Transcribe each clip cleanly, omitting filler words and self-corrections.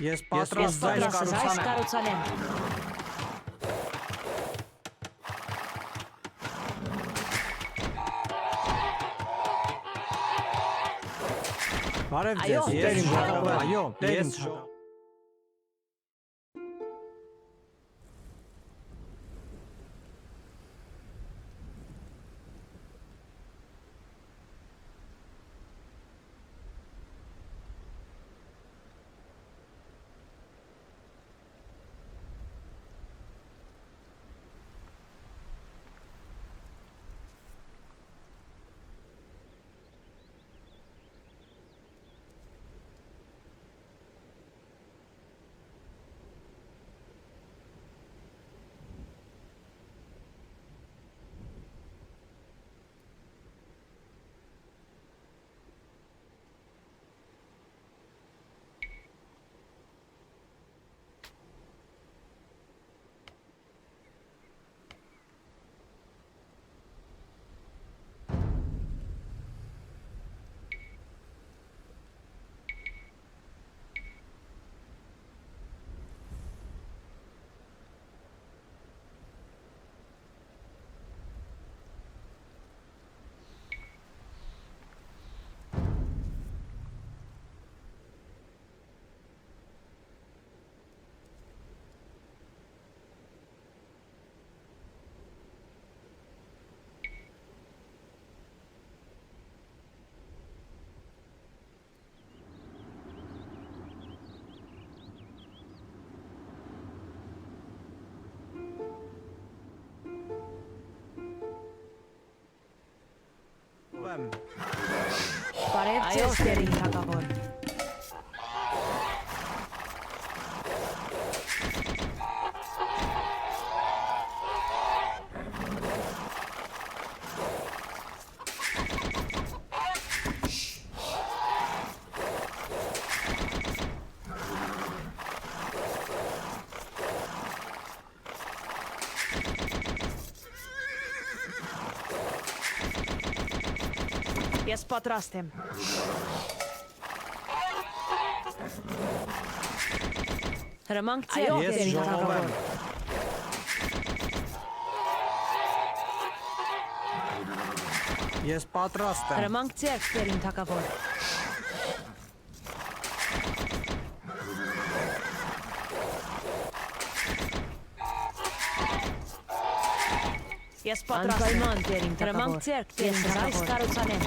Ես պատրաստ այս կառուցանեմ։ Բարև ձեզ, ես ժողովը, այո, ես Բարև ձեզ, Տերին թագավոր։ Ես պատրաստ եմ։ Հրամանք ձեր, Տերին թագավոր։ Ես պատրաստ եմ։ Հրամանք ձեր, Տերին թագավոր։ Ես պատրաստ եմ, Տերին թագավոր։ Հրամանք ձեր, Տերին թագավոր։ Ես այս կառուցանեմ։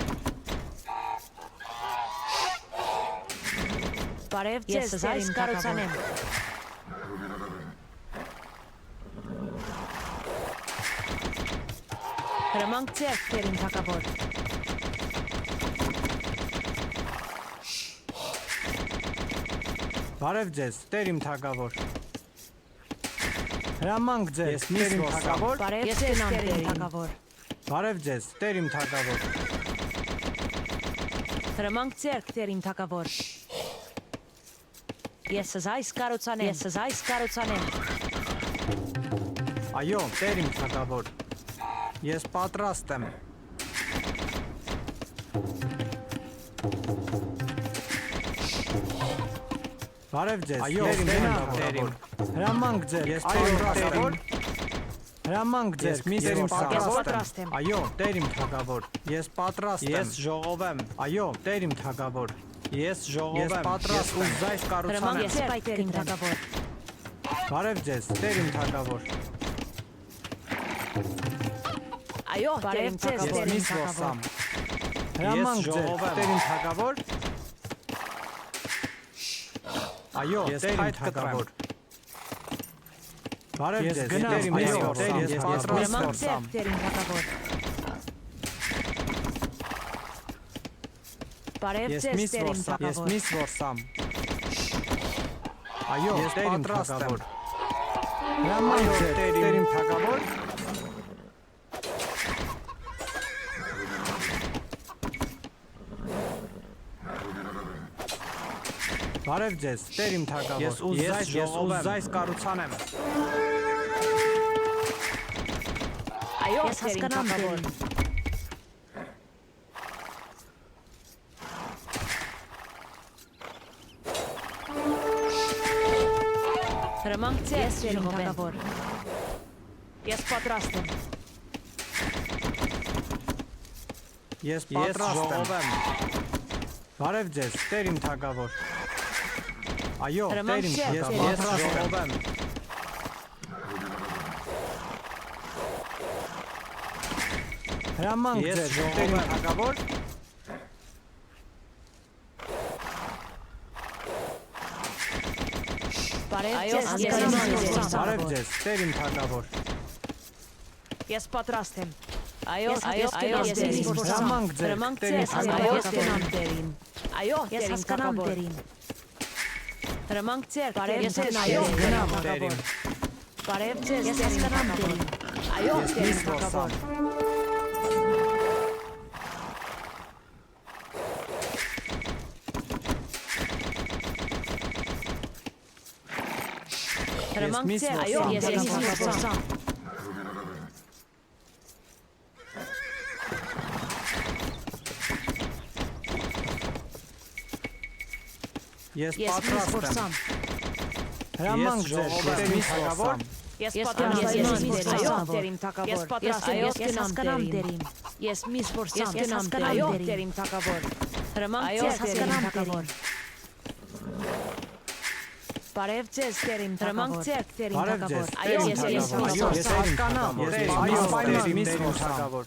Բարև ձեզ, այս կառուցանեմ։ Հրամանք ձեր, Տերին թագավոր։ Բարև ձեզ, Տեր իմ թագավոր։ Հրամանք ձեզ, Տեր իմ թագավոր։ Բարև ձեզ, Տերին թագավոր։ Բարև ձեզ, Տեր իմ թագավոր։ Հրամանք ձեր, Տերին թագավոր։ Ես այս կառուցանեմ, ես այս կառուցանեմ։ Այո, Տեր իմ թագավոր։ Ես պատրաստ եմ։ Բարև ձեզ, Այո, Տեր իմ Տեր իմ թագավոր։ Հրամանք ձեր, ես պատրաստ եմ։ Հրամանք ձեր, Ես պատրաստ եմ։ Այո, Տեր իմ թագավոր։ Ես պատրաստ եմ։ Ես ժողովեմ։ Այո, Տեր իմ թագավոր։ Ես ժողովեմ։ Ես պատրաստ եմ։ Ուզայս կառուցանեմ։ Հրամանք ձեր, Տերին թագավոր։ Բարև ձեզ, Տեր իմ թագավոր։ Այո, Տերին Ես թագավոր։ միս ոսամ։ Հրամանք ձեր, ժողովեմ։ Տեր իմ թագավոր։ Այո, Ես Տեր իմ փայտ կտրեմ։ թագավոր։ Բարև Ես ձեզ, գնամ, Տեր իմ այո, թագավոր։ Տեր, Ես ես պատրաստ Հրամանք ձեր, եմ։ Տերին թագավոր։ Բարև Ես ձեզ, միս Տերին ոսամ։ Ես թագավոր։ միս ոսամ։ Այո, Ես Տեր իմ պատրաստ եմ։ թագավոր։ Հրամանք ձեր, Տեր իմ թագավոր։ Բարև ձեզ, Տեր իմ թագավոր։ Ես ուզայս ժողովեմ։ ուզայս կառուցանեմ։ Այո, Ես Տերին հասկանամ, թագավոր։ Հրամանք ձեռք բերին թագավոր։ Ես պատրաստ եմ։ Ես պատրաստ ժողով եմ։ Բարև ձեզ, Տեր իմ թագավոր։ Այո, Հրամանք Տեր իմ ձեռք թագավոր։ բերին Ես ժողով եմ։ Հրամանք Ես ձեր, ժողով Տեր իմ եմ։ թագավոր։ Բարև Այո, ձեզ, ես Բարև ձեզ, Տեր իմ թագավոր։ Ես պատրաստ եմ։ Այո, Ես այո, այո, ես ես Հրամանք ձեր, Հրամանք Տեր իմ ձեզ, թագավոր։ այո, հասկանամ դերին։ Այո, Ես Տեր իմ հասկանամ թագավոր։ դերին։ Հրամանք ձեր, Բարև Տեր ձեզ, իմ այո, գնամ Տեր իմ։ Բարև ձեզ, Ես Տեր իմ հասկանամ թագավոր։ դերին։ Այո, Ես Տեր իմ միշտ թագավոր։ Հրամանք միշտ ձեր, որսամ։ այո, ես Ես միշտ միշտ որսամ։ Ես Ես միշտ պատրաստ եմ։ որսամ։ Հրամանք ձեր, ժողով եմ, Տեր իմ միշտ թագավոր։ Ես Ես պատրաստ եմ, ես ես միշտ այո, որսամ։ Տեր իմ թագավոր։ Ես պատրաստ եմ, այո, ես ես հասկանամ դերին։ դերին։ Ես միշտ որսամ։ Ես հասկանամ այո, դերին։ Տեր իմ թագավոր։ Հրամանք Այո, ձեր, Տեր իմ հասկանամ թագավոր։ Բարև ձեզ, Տեր իմ հրամանք ձեր, Տեր իմ Բարև ձեզ, թագավոր։ Տեր Այո, իմ ես թագավոր։ ես Այո, ես հասկանամ, Ես Տեր իմ այո, թագավոր, Տեր իմ միշտ որսամ։ թագավոր։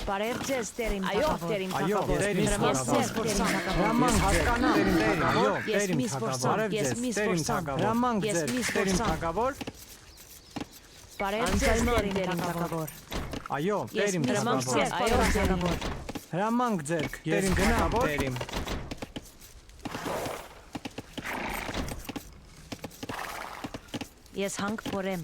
Բարև ձեզ, Տեր իմ Այո, թագավոր։ Տեր իմ Այո, թագավոր, Տեր իմ ես միշտ հասկանամ, Տեր իմ Հրամանք ձեր, Տեր իմ թագավոր։ Բարև ձեզ, Տեր իմ Ես թագավոր։ հասկանամ, Տեր իմ։ Տեր իմ թագավոր։ Բարև ձեզ, Տեր իմ թագավոր։ Ես հանք փորեմ։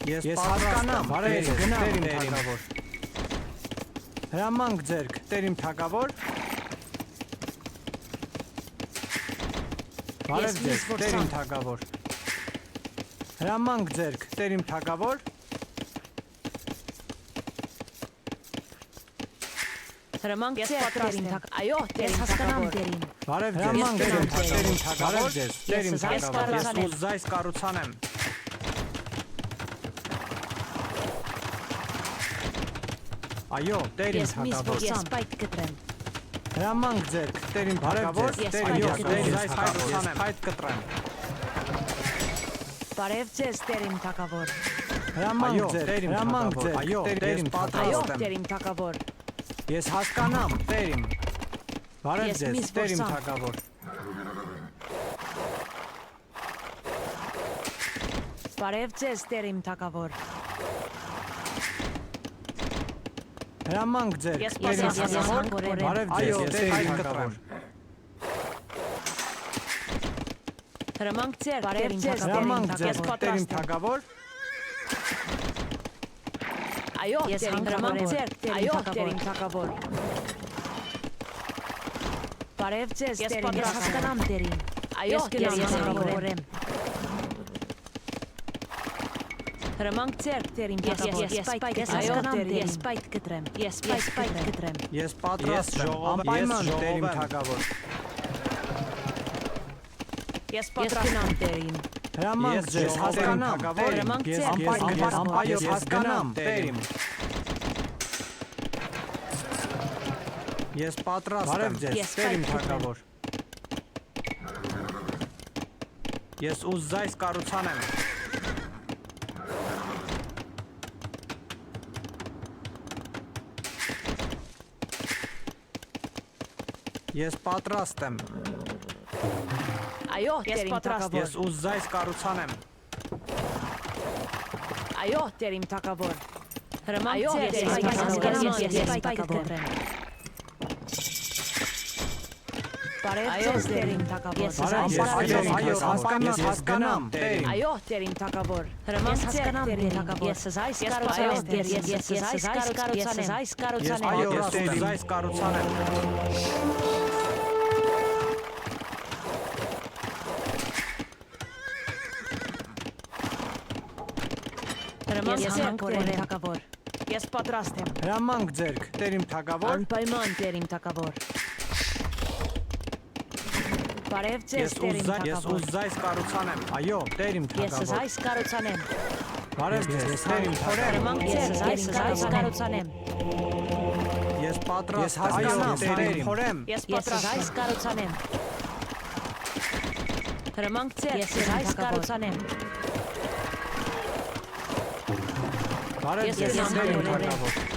Ես Ես պատրաստ հասկանամ, եմ։ բարև ձեզ, Տեր Տեր իմ իմ թագավոր։ Հրամանք ձեր, Տեր իմ թագավոր։ Բարև Ես ձեզ, միշտ Տեր իմ որսամ։ թագավոր։ Հրամանք ձեր, Տեր իմ թագավոր։ Հրամանք Ես ձեր, Տեր պատրաստ իմ եմ։ թագավոր։ Այո, Տեր Ես իմ հասկանամ թագավոր։ դերին։ Բարև ձեզ, Հրամանք Տեր իմ ձեր, թագավոր։ Տեր իմ թագավոր։ Բարև ձեզ, Տեր իմ Ես թագավոր։ Ես պատրաստ եմ։ ուզայս կառուցանեմ։ Այո, Տեր իմ Ես միշտ թագավոր։ Ես որսամ։ պայթ կտրեմ։ Հրամանք ձեր, Տեր իմ թագավոր։ ձեզ, Տեր ես իմ փայտ թագավոր։ կտրեմ։ Ես փայտ կտրեմ։ Բարև ձեզ, Տեր իմ թագավոր։ Հրամանք Այո, ձեր, Տեր իմ հրամանք թագավոր։ ձեր։ Այո, Տեր իմ ես պատրաստ Այո, թագավոր։ եմ։ Տեր իմ թագավոր։ Ես հասկանամ, Տեր իմ։ Բարև Ես ձեզ, միշտ Տեր իմ որսամ։ թագավոր։ Բարև ձեզ, Տեր իմ թագավոր։ Հրամանք ձեր, Ես Տեր իմ պատրաստ եմ, ես թագավոր։ հանք Բարև Այո, ձեզ, Տեր Տեր իմ իմ թագավոր։ թագավոր։ Հրամանք ձեր, Տեր իմ Հրամանք թագավոր։ ձեր, Ես Տեր իմ պատրաստ եմ։ թագավոր։ Այո, Ես Տեր իմ հանք հրամանք փորեմ։ ձեր, այո, Տեր իմ թագավոր։ Բարև ձեզ, Ես Տեր իմ պատրաստ հասկանամ։ հասկանամ դերին։ Այո, Ես Տեր իմ հանք թագավոր։ փորեմ։ Հրամանք ձեր, Տեր իմ Ես թագավոր։ ես պայթ Ես կտրեմ։ հասկանամ Ես դերին։ պայթ կտրեմ։ Ես Ես պայթ պայթ կտրեմ։ Ես Ես պատրաստ եմ։ ժողով եմ, Անպայման ես Տեր իմ ժողով եմ։ թագավոր։ Ես պատրաստ եմ դերին։ Հրամանք Ես ձեր, ժողով եմ, հասկանամ, թագավոր, Տեր իմ։ հրամանք Ես ձեր, անպայման, ես ես հասկանամ, Տեր իմ։ Ես պատրաստ Բարև եմ։ ձեզ, Ես Տեր իմ պայթ կտրեմ։ թագավոր։ Ես ուզայս կառուցանեմ։ Ես պատրաստ եմ։ Այո, Ես Տեր իմ պատրաստ թագավոր։ Ես ուզայս կառուցանեմ։ Այո, Տեր իմ թագավոր։ Հրամանք Այո, ձեր, ես Տեր իմ պայթ հասկանամ, կտրեմ։ ես Ես պայթ պայթ կտրեմ։ կտրեմ։ Բարև Այո, ձեզ, Տեր իմ թագավոր։ ես Բարև Ես ձեզ, հասկանամ, Տեր իմ ես թագավոր։ հասկանամ, Ես հասկանամ, Տեր իմ։ Այո, Տեր իմ թագավոր։ Հրամանք Ես ձեր, հասկանամ Տեր իմ դերին։ թագավոր։ Ես այս Ես կառուցանեմ։ պատրաստ եմ, Ես այս կառուցանեմ։ Այո, ես պատրաստ եմ։ ուզայս կառուցանեմ։ Հրամանք Ես ձեր, հանք Տեր իմ փորեմ։ թագավոր։ Ես պատրաստ եմ։ Հրամանք ձերք, Տեր իմ թագավոր, Անպայման Տեր իմ թագավոր։ Բարև ձեզ Տեր իմ ես թագավոր։ ուզ զայս կառուցանեմ։ այո, Տեր իմ Ես թագավոր։ զայս կառուցանեմ։ Բարև ձեզ, Տեր իմ թագավոր։ Հրամանք ձեր զայս կառուցանեմ։ Ես պատրաստ Ես հասկանամ, Տեր Տեր իմ իմ։ փորեմ։ Ես զայս կառուցանեմ։ Հրամանք ձեր զայս կառուցանեմ։ Բարև Ես ձեզ, Տեր իմ անհամբեր եմ։ թագավոր։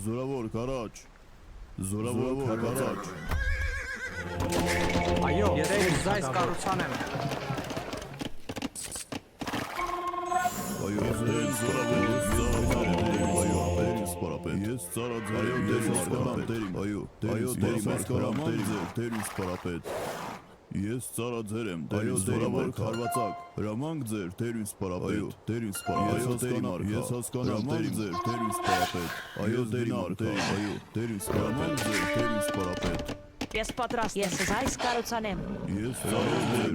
Զորավոր կարաչ, զորավոր կարաչ, Այո, ես ուզ զայս կառուցանեմ։ այո, զորավոր, ես ծառաձայեմ դերին սպարապետ, այո, դերին սպարապետ, ես ծառաձեր եմ, դերին զորավոր կարվածակ, հրամանք ձեր, դերին սպարապետ, դերին սպարապետ, ես հասկանամ, դերին ձեր, դերին սպարապետ, այո, դերին արկա, այո, դերին սպարապետ, ձեր, դերին սպարապետ, Ես պատրաստ եմ։ Ես զայս կառուցանեմ։ ես ծառաձեր,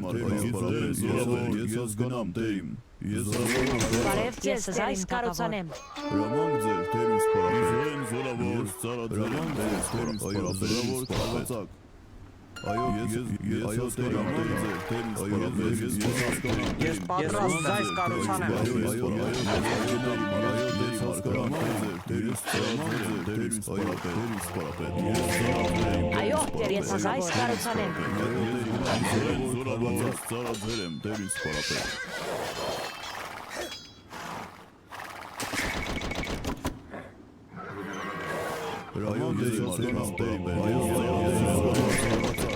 ես հասկանամ, դերին, ես հասկանամ, Բարև ձեզ զայս կառուցանեմ։ հրամանք ձեր, դերին սպարապետ, զորավոր, ծառաձեր, դերին սպարապետ, կարվածակ, այո, ես հասկանամ, դերին սպարապետ, ես հասկանամ, Ես պատրաստ զայս կառուցանեմ։ Այո, Տեր ես զայս կառուցանեմ։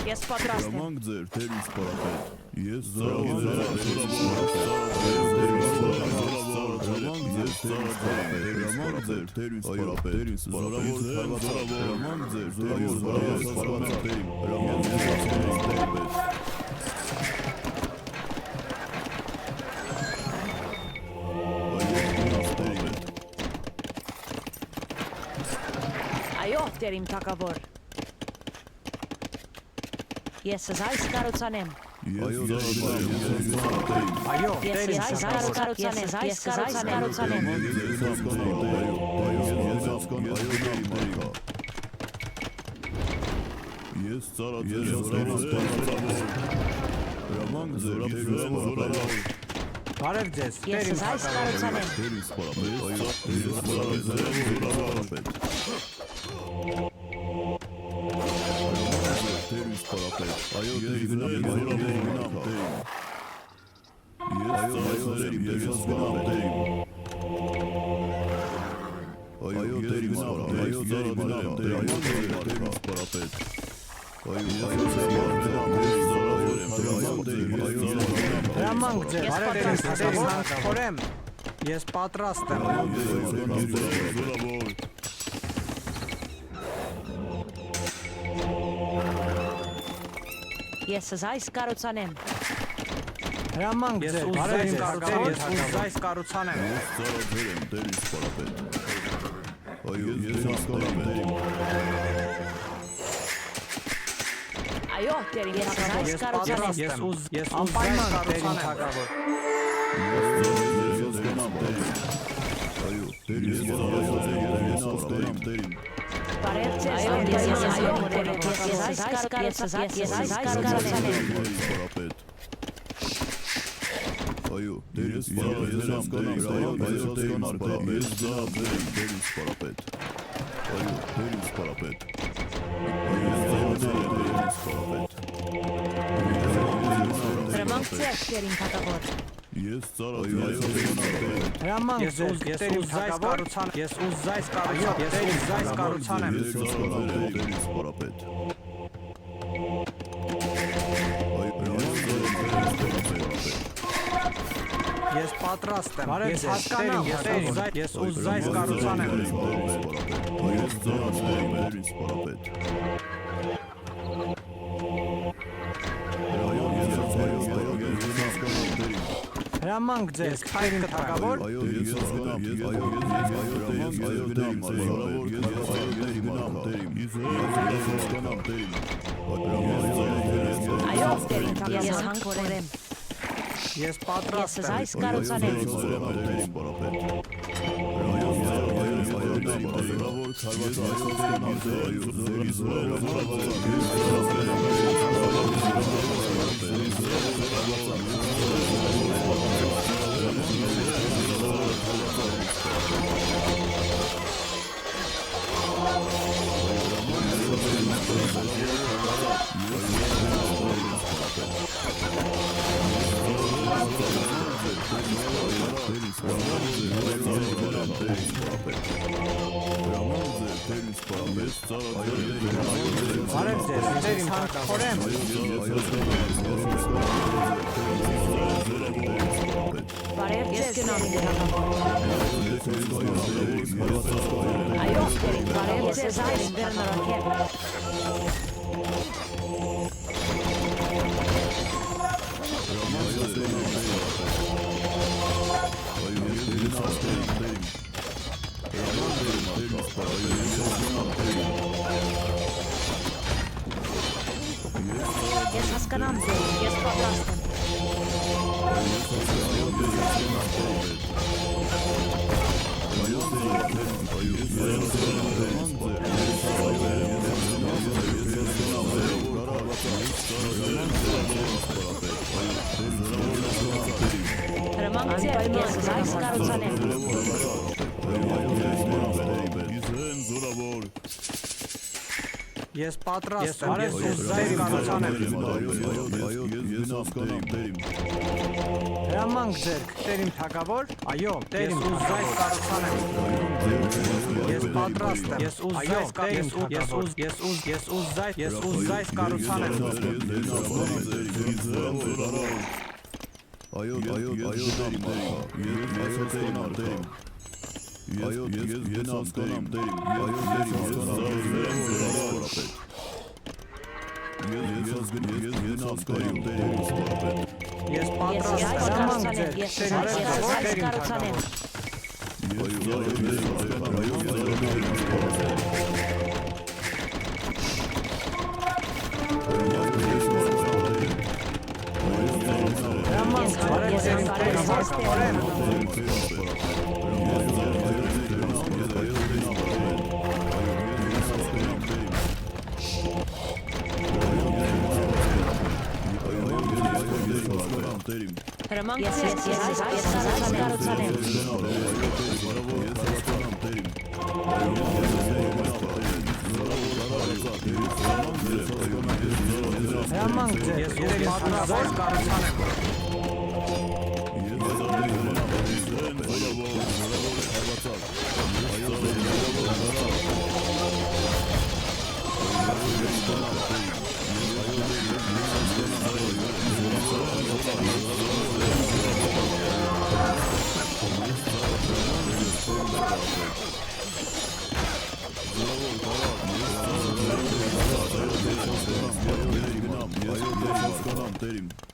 Ես պատրաստ եմ։ Հրամանք ձեր, դերին սպարապետ, ես Այո, Տեր իմ թագավոր։ Ես զայս կառուցանեմ։ Այո, Ես Տեր իմ զայս թագավոր։ կառուցանեմ։ Ես զայս կառուցանեմ։ Ես ծառաձեր հրամանք ձեր, Բարև ձեզ, Տեր Ես իմ զայս թագավոր։ կառուցանեմ։ դերին սպարապետ, ես ծառաձեր հրամանք դերին սպարապետ, այո, դերին Հրամանք ձեր, Ես բարև ձեզ, պատրաստ Տեր եմ։ իմ փորեմ։ Ես պատրաստ եմ։ Ես զայս կառուցանեմ։ Հրամանք Ես ձեր, ուզ բարև զայս ձեզ, կառուցանեմ, Տեր ես իմ ուզ թագավոր։ զայս կառուցանեմ։ Այո, Տեր իմ թագավոր։ Ես Ես կառուցանեմ։ պատրաստ եմ։ Ես ուզ զայս Անպայման Տեր իմ կառուցանեմ։ թագավոր։ Բարև ձեզ։ Այո, Տեր իմ թագավոր։ Ես զայս կառուցանեմ։ Այո, դերս ես սպարապետ։ Այո, դերին սպարապետ։ Հրամանք ձեր, Տեր իմ թագավոր։ Ես ծառայում Հրամանք Ես ձեր, ուզ Տեր իմ զայս թագավոր։ կառուցանեմ։ Ես ուզ զայս կառուցանեմ։ Ես ուզ զայս կառուցանեմ։ ես ծառայում դերին սպարապետ։ Ես պատրաստ եմ։ Բարև Ես ձեզ, հասկանամ, Տեր իմ ես ուզ զայս կառուցանեմ։ Ես ծառայում դերին սպարապետ։ Հրամանք ձեր քայլին թակավոր Այո, ես հասկանամ, Այո, տերին թակավոր։ Ես հանքորեմ։ ես պատրաստ Ես եմ այս կառուցանեմ։ Բարև ձեզ տերին թակավորեմ Բարև ձեզ տերին թակավոր։ Այո, տերին բարև ձեզ այս վերնարակել։ Ես հասկանամ ձեզ, ես պատրաստ եմ։ Հրամանք ձեր, ես այս կառուցանեմ։ ես պատրաստ եմ ես ուզում կառուցանեմ հրամանք ձեր տերին թակավոր այո տերին ուզում կառուցանեմ ես պատրաստ եմ ես ուզում կառուցանեմ Այո, Այո, ես հասկանամ, տերին, ես պատրաստ եմ հրամանք ձեր Ես տերին այս թակավոր հրամանք բարև ձեզ տերին թակավորեմ Հրամանք ձեզ, ես այս կառուցանեմ։ հրամանք ձեր ես պատրաստ կառուցանեմ Տերին